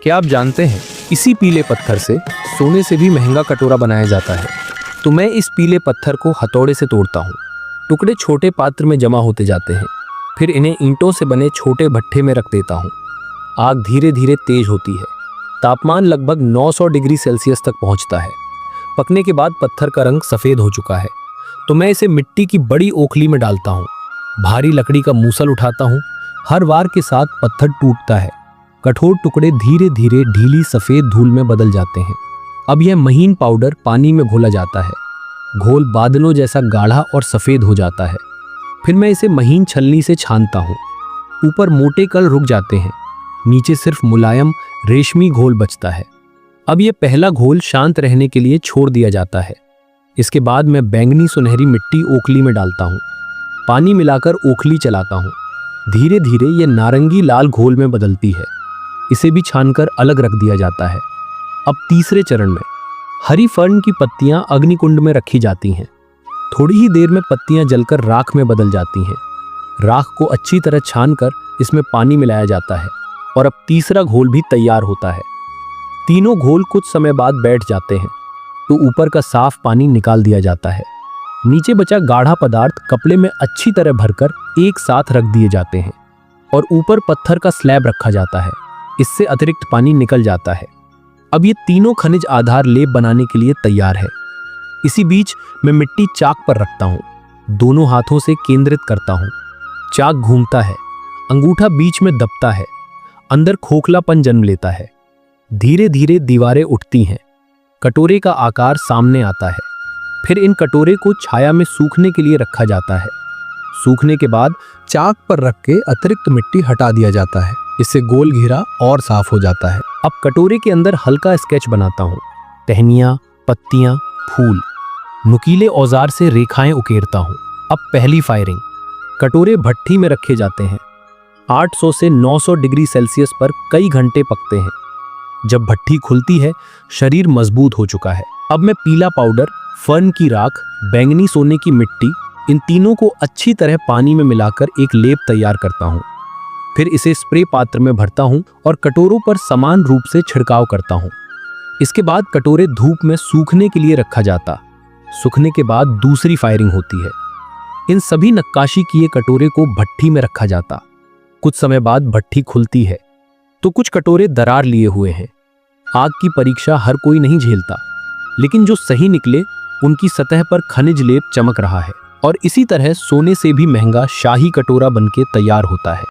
क्या आप जानते हैं इसी पीले पत्थर से सोने से भी महंगा कटोरा बनाया जाता है। तो मैं इस पीले पत्थर को हथौड़े से तोड़ता हूँ। टुकड़े छोटे पात्र में जमा होते जाते हैं। फिर इन्हें ईंटों से बने छोटे भट्ठे में रख देता हूँ। आग धीरे धीरे तेज होती है। तापमान लगभग 900 डिग्री सेल्सियस तक पहुँचता है। पकने के बाद पत्थर का रंग सफ़ेद हो चुका है। तो मैं इसे मिट्टी की बड़ी ओखली में डालता हूँ। भारी लकड़ी का मूसल उठाता हूँ। हर वार के साथ पत्थर टूटता है। कठोर टुकड़े धीरे धीरे ढीली सफ़ेद धूल में बदल जाते हैं। अब यह महीन पाउडर पानी में घोला जाता है। घोल बादलों जैसा गाढ़ा और सफ़ेद हो जाता है। फिर मैं इसे महीन छलनी से छानता हूँ। ऊपर मोटे कण रुक जाते हैं। नीचे सिर्फ मुलायम रेशमी घोल बचता है। अब यह पहला घोल शांत रहने के लिए छोड़ दिया जाता है। इसके बाद मैं बैंगनी सुनहरी मिट्टी ओखली में डालता हूँ। पानी मिलाकर ओखली चलाता हूँ। धीरे धीरे यह नारंगी लाल घोल में बदलती है। इसे भी छानकर अलग रख दिया जाता है। अब तीसरे चरण में हरी फर्न की पत्तियां अग्निकुंड में रखी जाती हैं। थोड़ी ही देर में पत्तियां जलकर राख में बदल जाती हैं। राख को अच्छी तरह छानकर इसमें पानी मिलाया जाता है और अब तीसरा घोल भी तैयार होता है। तीनों घोल कुछ समय बाद बैठ जाते हैं तो ऊपर का साफ पानी निकाल दिया जाता है। नीचे बचा गाढ़ा पदार्थ कपड़े में अच्छी तरह भरकर एक साथ रख दिए जाते हैं और ऊपर पत्थर का स्लैब रखा जाता है। इससे अतिरिक्त पानी निकल जाता है। अब ये तीनों खनिज आधार लेप बनाने के लिए तैयार है। इसी बीच मैं मिट्टी चाक पर रखता हूँ। दोनों हाथों से केंद्रित करता हूँ। चाक घूमता है। अंगूठा बीच में दबता है। अंदर खोखलापन जन्म लेता है। धीरे धीरे दीवारें उठती हैं। कटोरे का आकार सामने आता है। फिर इन कटोरे को छाया में सूखने के लिए रखा जाता है। सूखने के बाद चाक पर रख के अतिरिक्त मिट्टी हटा दिया जाता है। इससे गोल घेरा और साफ हो जाता है। अब कटोरे के अंदर हल्का स्केच बनाता हूँ। टहनियाँ, पत्तियाँ, फूल। नुकीले औजार से रेखाएं उकेरता हूँ। अब पहली फायरिंग। कटोरे भट्ठी में रखे जाते हैं। 800 से 900 डिग्री सेल्सियस पर कई घंटे पकते हैं। जब भट्ठी खुलती है, शरीर मजबूत हो चुका है। अब मैं पीला पाउडर, फर्न की राख, बैंगनी सोने की मिट्टी, इन तीनों को अच्छी तरह पानी में मिलाकर एक लेप तैयार करता हूँ। फिर इसे स्प्रे पात्र में भरता हूँ और कटोरों पर समान रूप से छिड़काव करता हूँ। इसके बाद कटोरे धूप में सूखने के लिए रखा जाता। सूखने के बाद दूसरी फायरिंग होती है। इन सभी नक्काशी किए कटोरे को भट्ठी में रखा जाता। कुछ समय बाद भट्ठी खुलती है तो कुछ कटोरे दरार लिए हुए हैं। आग की परीक्षा हर कोई नहीं झेलता, लेकिन जो सही निकले उनकी सतह पर खनिज लेप चमक रहा है और इसी तरह सोने से भी महंगा शाही कटोरा बनके तैयार होता है।